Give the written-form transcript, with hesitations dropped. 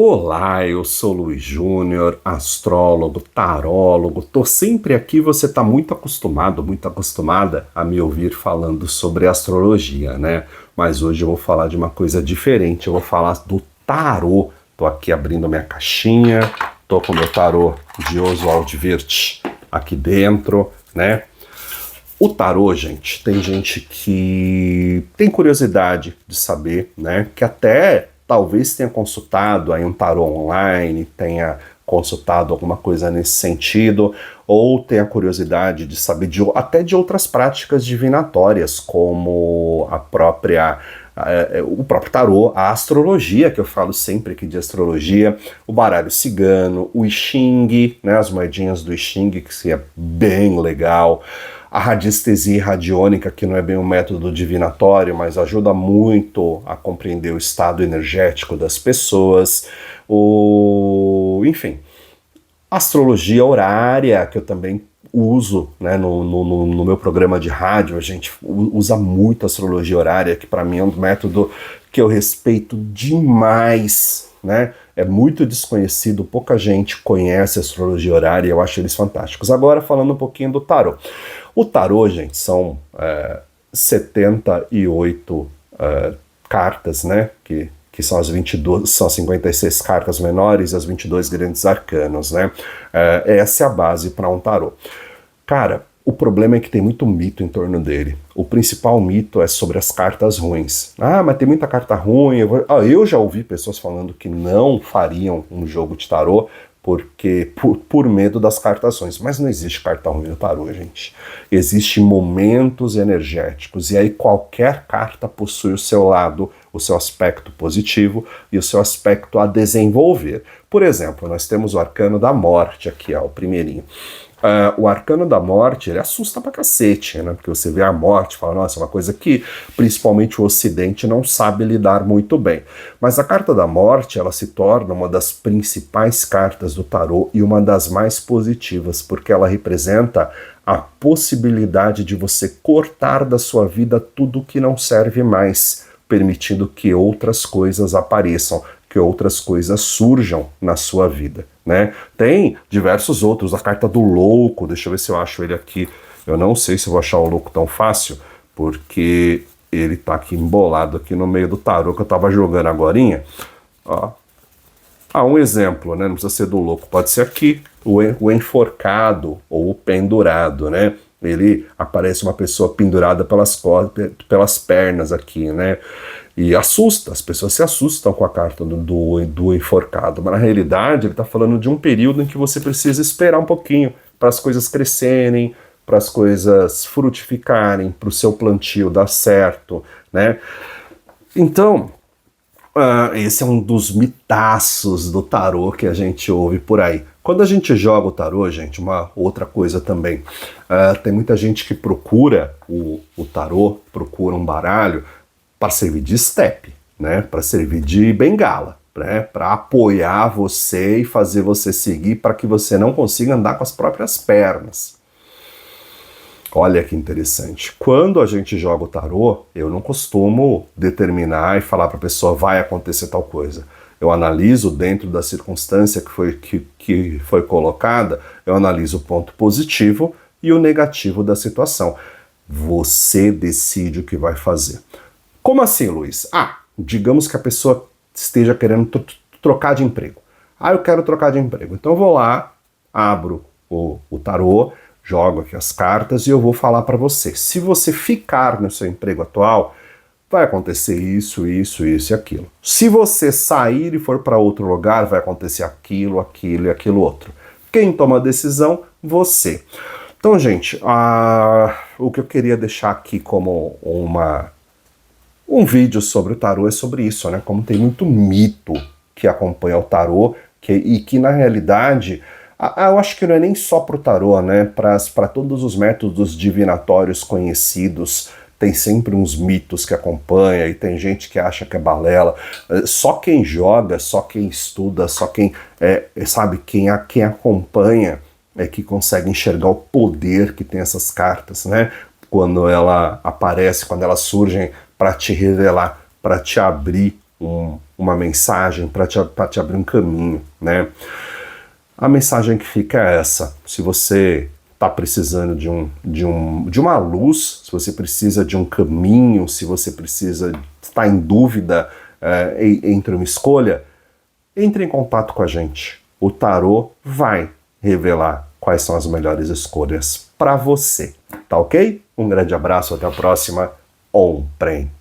Olá, eu sou Luiz Júnior, astrólogo, tarólogo. Tô sempre aqui, você tá muito acostumado, muito acostumada a me ouvir falando sobre astrologia, né? Mas hoje eu vou falar de uma coisa diferente, eu vou falar do tarô. Tô aqui abrindo minha caixinha, tô com meu tarô de Oswald Wirth aqui dentro, né? O tarô, tem gente que tem curiosidade de saber, né? Que até talvez tenha consultado aí um tarô online, tenha consultado alguma coisa nesse sentido, ou tenha curiosidade de saber até de outras práticas divinatórias, como o próprio tarô, a astrologia, que eu falo sempre aqui de astrologia, o baralho cigano, o I Ching, né, as moedinhas do I Ching, que é bem legal, a radiestesia radiônica, que não é bem um método divinatório, mas ajuda muito a compreender o estado energético das pessoas, enfim, astrologia horária, que eu também uso, né, no meu programa de rádio. A gente usa muito astrologia horária, que para mim é um método que eu respeito demais, né? É muito desconhecido, pouca gente conhece a astrologia horária e eu acho eles fantásticos. Agora, falando um pouquinho do tarô. O tarô, gente, são 78 cartas, né? Que são as 22, são 56 cartas menores e as 22 grandes arcanos, né? Essa é a base para um tarô. Cara, o problema é que tem muito mito em torno dele. O principal mito é sobre as cartas ruins. Ah, mas tem muita carta ruim. Eu já ouvi pessoas falando que não fariam um jogo de tarô porque por medo das cartas ruins. Mas não existe carta ruim no tarô, gente. Existem momentos energéticos, e aí qualquer carta possui o seu lado, o seu aspecto positivo e o seu aspecto a desenvolver. Por exemplo, nós temos o Arcano da Morte aqui, ó, o primeirinho. O Arcano da Morte, ele assusta pra cacete, né? Porque você vê a morte e fala, nossa, é uma coisa que principalmente o Ocidente não sabe lidar muito bem. Mas a carta da Morte, ela se torna uma das principais cartas do tarô e uma das mais positivas, porque ela representa a possibilidade de você cortar da sua vida tudo que não serve mais, permitindo que outras coisas apareçam, que outras coisas surjam na sua vida, né? Tem diversos outros, a carta do louco, deixa eu ver se eu acho ele aqui. Eu não sei se eu vou achar o louco tão fácil, porque ele tá aqui embolado aqui no meio do tarô que eu tava jogando agorinha. Ó. Um exemplo, né? Não precisa ser do louco, pode ser aqui, o enforcado ou o pendurado, né? Ele aparece uma pessoa pendurada pelas pernas aqui, né? E assusta, as pessoas se assustam com a carta do enforcado, mas na realidade ele está falando de um período em que você precisa esperar um pouquinho para as coisas crescerem, para as coisas frutificarem, para o seu plantio dar certo, né? Então, esse é um dos mitaços do tarô que a gente ouve por aí. Quando a gente joga o tarô, gente, uma outra coisa também, tem muita gente que procura o tarô, procura um baralho para servir de step, né? Para servir de bengala, né? Para apoiar você e fazer você seguir para que você não consiga andar com as próprias pernas. Olha que interessante. Quando a gente joga o tarô, eu não costumo determinar e falar para a pessoa vai acontecer tal coisa. Eu analiso dentro da circunstância que foi colocada, eu analiso o ponto positivo e o negativo da situação. Você decide o que vai fazer. Como assim, Luiz? Digamos que a pessoa esteja querendo trocar de emprego. Eu quero trocar de emprego. Então eu vou lá, abro o tarô, jogo aqui as cartas e eu vou falar para você. Se você ficar no seu emprego atual, vai acontecer isso, isso, isso e aquilo. Se você sair e for para outro lugar, vai acontecer aquilo, aquilo e aquilo outro. Quem toma a decisão? Você. Então, gente, o que eu queria deixar aqui como um vídeo sobre o tarô é sobre isso, né? Como tem muito mito que acompanha o tarô e que, na realidade, eu acho que não é nem só para o tarô, né? Para todos os métodos divinatórios conhecidos, tem sempre uns mitos que acompanha e tem gente que acha que é balela. Só quem joga, só quem estuda, só quem, sabe, quem acompanha é que consegue enxergar o poder que tem essas cartas, né? Quando ela aparece, quando elas surgem para te revelar, para te abrir um uma mensagem para te abrir um caminho, né? A mensagem que fica é essa: se você está precisando de uma luz, se você precisa de um caminho, se você está em dúvida entre uma escolha, entre em contato com a gente. O tarô vai revelar quais são as melhores escolhas para você, tá ok? Um grande abraço, até a próxima. Om Prem.